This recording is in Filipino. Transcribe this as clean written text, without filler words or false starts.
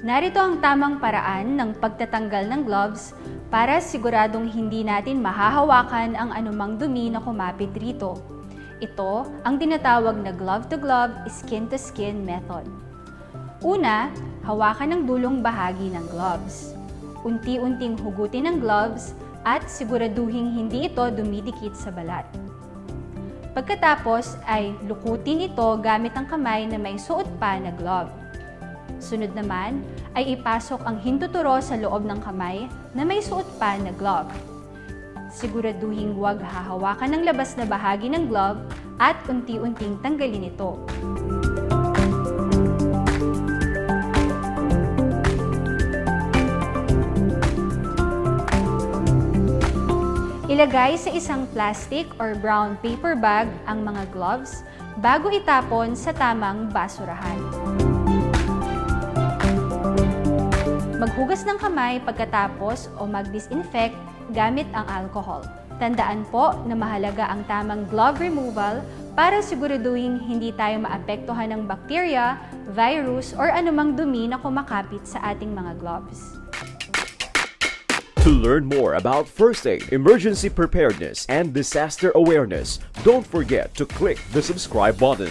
Narito ang tamang paraan ng pagtatanggal ng gloves para siguradong hindi natin mahahawakan ang anumang dumi na kumapit rito. Ito ang tinatawag na glove-to-glove, skin-to-skin method. Una, hawakan ang dulong bahagi ng gloves. Unti-unting hugutin ang gloves at siguraduhing hindi ito dumidikit sa balat. Pagkatapos ay lukutin ito gamit ang kamay na may suot pa na glove. Sunod naman ay ipasok ang hintuturo sa loob ng kamay na may suot pa na glove. Siguraduhing huwag hahawakan ng labas na bahagi ng glove at unti-unting tanggalin ito. Ilagay sa isang plastic or brown paper bag ang mga gloves bago itapon sa tamang basurahan. Maghugas ng kamay pagkatapos o mag-disinfect gamit ang alcohol. Tandaan po na mahalaga ang tamang glove removal para siguraduhin hindi tayo maapektuhan ng bacteria, virus, or anumang dumi na kumakapit sa ating mga gloves. To learn more about first aid, emergency preparedness, and disaster awareness, don't forget to click the subscribe button.